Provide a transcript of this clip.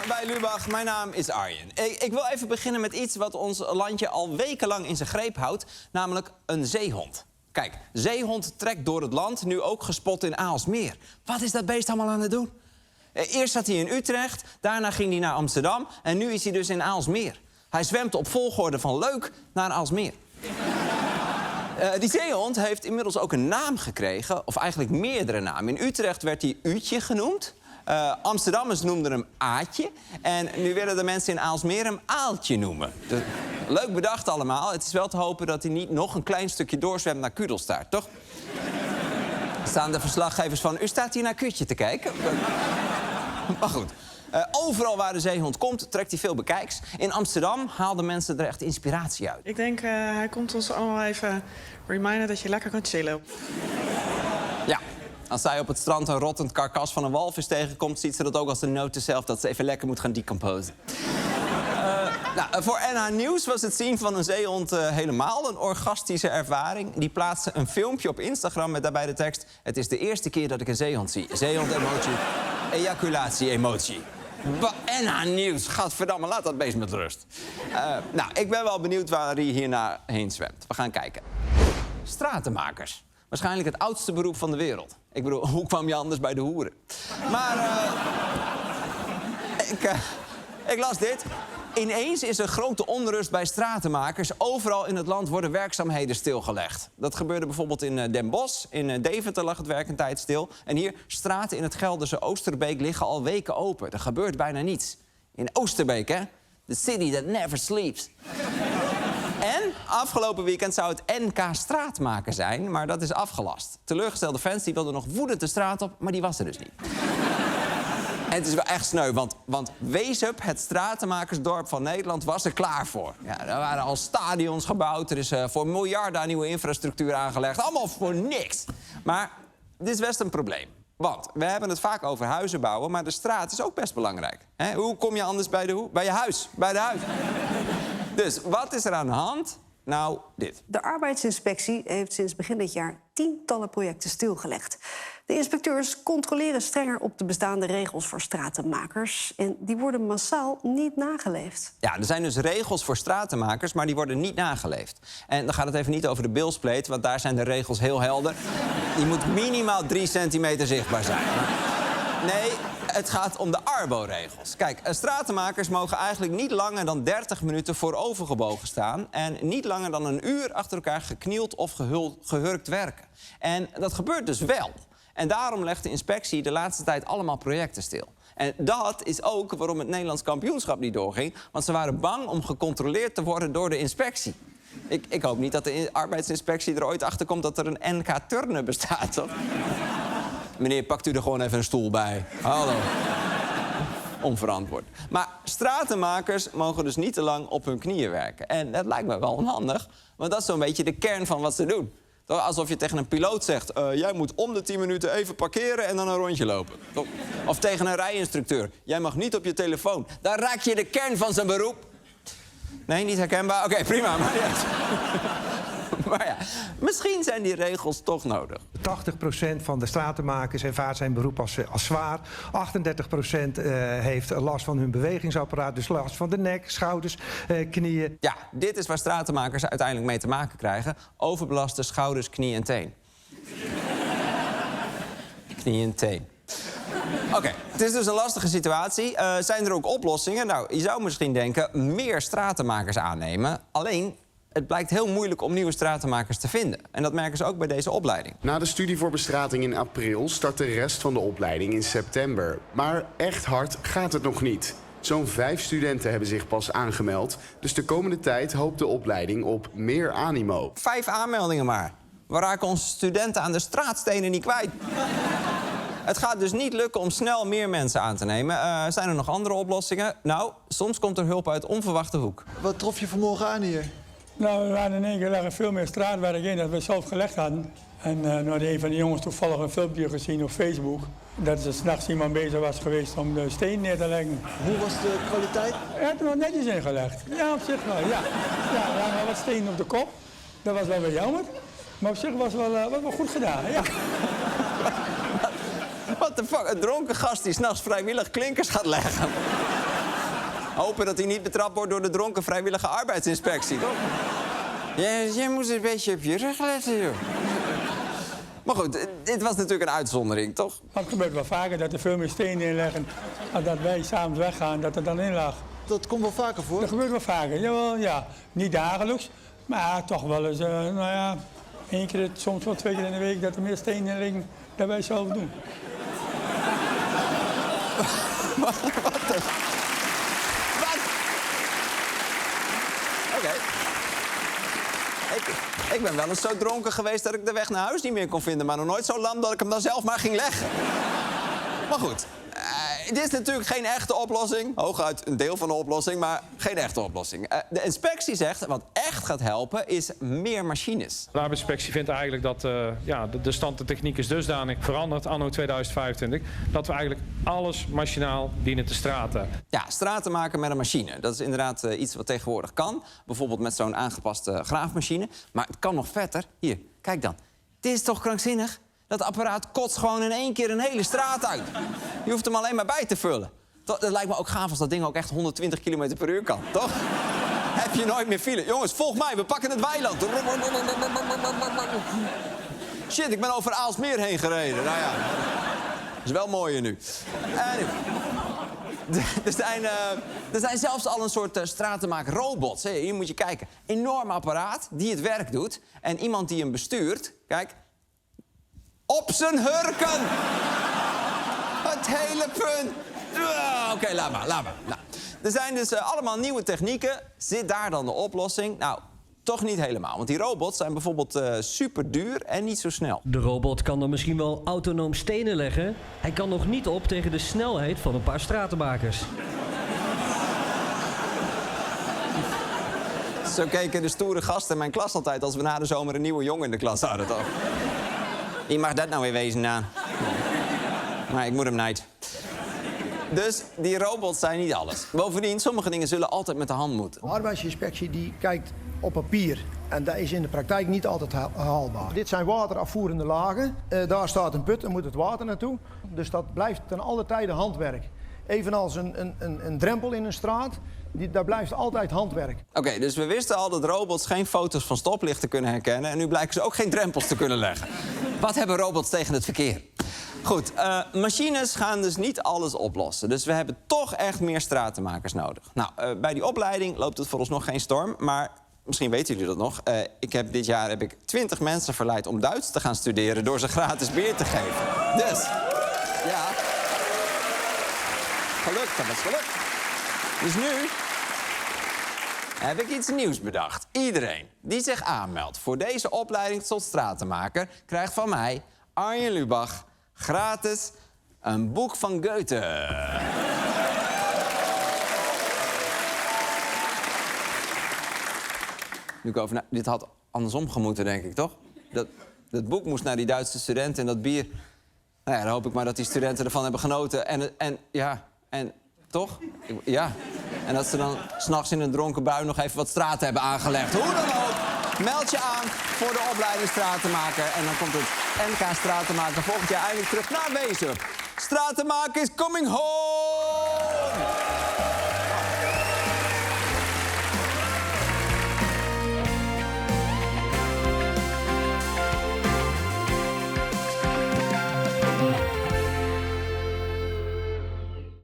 bij Lubach. Mijn naam is Arjen. Ik wil even beginnen met iets wat ons landje al wekenlang in zijn greep houdt. Namelijk een zeehond. Kijk, zeehond trekt door het land, nu ook gespot in Aalsmeer. Wat is dat beest allemaal aan het doen? Eerst zat hij in Utrecht, daarna ging hij naar Amsterdam... en nu is hij dus in Aalsmeer. Hij zwemt op volgorde van Leuk naar Aalsmeer. Die zeehond heeft inmiddels ook een naam gekregen, of eigenlijk meerdere namen. In Utrecht werd hij Uutje genoemd. Amsterdammers noemden hem Aatje. En nu willen de mensen in Aalsmeer hem Aaltje noemen. Dus, leuk bedacht allemaal. Het is wel te hopen dat hij niet nog een klein stukje doorzwemt naar Kudelstaart, toch? Staan de verslaggevers van... U staat hier naar Kutje te kijken? Maar goed. Overal waar de zeehond komt, trekt hij veel bekijks. In Amsterdam haalden mensen er echt inspiratie uit. Ik denk, hij komt ons allemaal even reminden dat je lekker kan chillen. Ja. Als zij op het strand een rottend karkas van een walvis tegenkomt... ziet ze dat ook als een note zelf, dat ze even lekker moet gaan decomposen. Voor NH Nieuws was het zien van een zeehond helemaal een orgastische ervaring. Die plaatste een filmpje op Instagram met daarbij de tekst... Het is de eerste keer dat ik een zeehond zie. Zeehond-emotie, ejaculatie-emotie. NH Nieuws, gadverdamme, laat dat beest met rust. Ik ben wel benieuwd waar hij hierna heen zwemt. We gaan kijken. Stratenmakers. Waarschijnlijk het oudste beroep van de wereld. Ik bedoel, hoe kwam je anders bij de hoeren? Maar ik las dit. Ineens is er grote onrust bij stratenmakers. Overal in het land worden werkzaamheden stilgelegd. Dat gebeurde bijvoorbeeld in Den Bosch. In Deventer lag het werk een tijd stil. En hier, straten in het Gelderse Oosterbeek liggen al weken open. Er gebeurt bijna niets. In Oosterbeek, hè? The city that never sleeps. En afgelopen weekend zou het NK Straatmaker zijn, maar dat is afgelast. Teleurgestelde fans die wilden nog woedend de straat op, maar die was er dus niet. En het is wel echt sneu, want Weesup, het stratenmakersdorp van Nederland, was er klaar voor. Ja, er waren al stadions gebouwd, er is voor miljarden aan nieuwe infrastructuur aangelegd. Allemaal voor niks. Maar dit is best een probleem. Want we hebben het vaak over huizen bouwen, maar de straat is ook best belangrijk. Hoe kom je anders bij je huis? Bij de huis. Dus wat is er aan de hand? Nou, dit. De arbeidsinspectie heeft sinds begin dit jaar tientallen projecten stilgelegd. De inspecteurs controleren strenger op de bestaande regels voor stratenmakers. En die worden massaal niet nageleefd. Ja, er zijn dus regels voor stratenmakers, maar die worden niet nageleefd. En dan gaat het even niet over de bilspleet, want daar zijn de regels heel helder. Die moet minimaal 3 centimeter zichtbaar zijn. Nee, het gaat om de Arbo-regels. Kijk, stratenmakers mogen eigenlijk niet langer dan 30 minuten voorovergebogen staan... en niet langer dan een uur achter elkaar geknield of gehurkt werken. En dat gebeurt dus wel. En daarom legt de inspectie de laatste tijd allemaal projecten stil. En dat is ook waarom het Nederlands kampioenschap niet doorging... want ze waren bang om gecontroleerd te worden door de inspectie. Ik hoop niet dat de arbeidsinspectie er ooit achter komt dat er een NK turnen bestaat, toch? Meneer, pakt u er gewoon even een stoel bij. Hallo. Onverantwoord. Maar stratenmakers mogen dus niet te lang op hun knieën werken. En dat lijkt me wel onhandig, want dat is zo'n beetje de kern van wat ze doen. Toch? Alsof je tegen een piloot zegt... jij moet om de 10 minuten even parkeren en dan een rondje lopen. Toch? Of tegen een rijinstructeur. Jij mag niet op je telefoon. Daar raak je de kern van zijn beroep. Nee, niet herkenbaar? Oké, prima. Maar ja, misschien zijn die regels toch nodig. 80% van de stratenmakers ervaart zijn beroep als zwaar. 38% heeft last van hun bewegingsapparaat. Dus last van de nek, schouders, knieën. Ja, dit is waar stratenmakers uiteindelijk mee te maken krijgen. Overbelaste schouders, knie en teen. Knie en teen. Oké, het is dus een lastige situatie. Zijn er ook oplossingen? Nou, je zou misschien denken, meer stratenmakers aannemen. Alleen... het blijkt heel moeilijk om nieuwe stratenmakers te vinden. En dat merken ze ook bij deze opleiding. Na de studie voor bestrating in april start de rest van de opleiding in september. Maar echt hard gaat het nog niet. Zo'n 5 studenten hebben zich pas aangemeld. Dus de komende tijd hoopt de opleiding op meer animo. 5 aanmeldingen maar. We raken onze studenten aan de straatstenen niet kwijt. Het gaat dus niet lukken om snel meer mensen aan te nemen. Zijn er nog andere oplossingen? Nou, soms komt er hulp uit onverwachte hoek. Wat trof je vanmorgen aan hier? Nou, we hadden in één keer veel meer straatwerk in dan we zelf gelegd hadden. En nu had een van de jongens toevallig een filmpje gezien op Facebook... dat er 's nachts iemand bezig was geweest om de steen neer te leggen. Hoe was de kwaliteit? Hij had er wel netjes in gelegd. Ja, op zich wel, ja. Ja, er hadden wat steen op de kop. Dat was wel weer jammer. Maar op zich was het wel goed gedaan, ja. What the fuck? Een dronken gast die 's nachts vrijwillig klinkers gaat leggen. Hopen dat hij niet betrapt wordt door de dronken vrijwillige arbeidsinspectie, toch? Jij moest een beetje op je rug letten, joh. Maar goed, dit was natuurlijk een uitzondering, toch? Maar het gebeurt wel vaker dat er veel meer stenen in liggen. En dat wij s'avonds weggaan, dat er dan in lag. Dat komt wel vaker voor. Dat gebeurt wel vaker, jawel, ja. Niet dagelijks, maar toch wel eens, 1 keer, soms wel 2 keer in de week... dat er meer stenen in liggen dan wij zelf doen. Wat? Oké. Ik ben wel eens zo dronken geweest dat ik de weg naar huis niet meer kon vinden... maar nog nooit zo lam dat ik hem dan zelf maar ging leggen. Maar goed, dit is natuurlijk geen echte oplossing. Hooguit een deel van de oplossing, maar geen echte oplossing. De inspectie zegt, wat echt gaat helpen, is meer machines. De arbeidsinspectie vindt eigenlijk dat de stand de techniek is dusdanig veranderd, anno 2025... dat we eigenlijk alles machinaal dienen te straten. Ja, straten maken met een machine. Dat is inderdaad iets wat tegenwoordig kan. Bijvoorbeeld met zo'n aangepaste graafmachine. Maar het kan nog vetter. Hier, kijk dan. Dit is toch krankzinnig? Dat apparaat kotst gewoon in 1 keer een hele straat uit. Je hoeft hem alleen maar bij te vullen. Dat lijkt me ook gaaf als dat ding ook echt 120 km per uur kan, toch? Heb je nooit meer file. Jongens, volg mij, we pakken het weiland. Shit, ik ben over Aalsmeer heen gereden. Nou ja, dat is wel mooier nu. Er zijn zelfs al een soort stratenmaak-robots. Hier moet je kijken. Enorm apparaat die het werk doet. En iemand die hem bestuurt, kijk... op zijn hurken! Het hele punt. Oké, laat maar. Nou, er zijn dus allemaal nieuwe technieken. Zit daar dan de oplossing? Nou, toch niet helemaal. Want die robots zijn bijvoorbeeld super duur en niet zo snel. De robot kan dan misschien wel autonoom stenen leggen. Hij kan nog niet op tegen de snelheid van een paar stratenmakers. Zo keken de stoere gasten in mijn klas altijd... als we na de zomer een nieuwe jongen in de klas hadden, toch? Wie mag dat nou weer wezen, Daan? Maar ik moet hem niet. Dus die robots zijn niet alles. Bovendien, sommige dingen zullen altijd met de hand moeten. De arbeidsinspectie die kijkt op papier. En dat is in de praktijk niet altijd haalbaar. Dit zijn waterafvoerende lagen. Daar staat een put, en moet het water naartoe. Dus dat blijft ten alle tijde handwerk. Evenals een drempel in een straat. Daar blijft altijd handwerk. Oké, dus we wisten al dat robots geen foto's van stoplichten kunnen herkennen... en nu blijken ze ook geen drempels te kunnen leggen. Wat hebben robots tegen het verkeer? Goed, machines gaan dus niet alles oplossen. Dus we hebben toch echt meer stratenmakers nodig. Nou, bij die opleiding loopt het vooralsnog geen storm... maar misschien weten jullie dat nog. Dit jaar heb ik 20 mensen verleid om Duits te gaan studeren... door ze gratis bier te geven. Dus, ja... gelukt, dat is gelukt. Dus nu heb ik iets nieuws bedacht. Iedereen die zich aanmeldt voor deze opleiding tot stratenmaker... krijgt van mij, Arjen Lubach, gratis een boek van Goethe. Nu ik over dit had andersom gemoeten, denk ik, toch? Dat boek moest naar die Duitse studenten en dat bier... Nou ja, dan hoop ik maar dat die studenten ervan hebben genoten. En toch? Ja. En dat ze dan 's nachts in een dronken bui nog even wat straten hebben aangelegd. Hoe dan ook, meld je aan voor de opleiding stratenmaker. En dan komt het NK Stratenmaker volgend jaar eindelijk terug naar Wezen. Stratenmaker is coming home!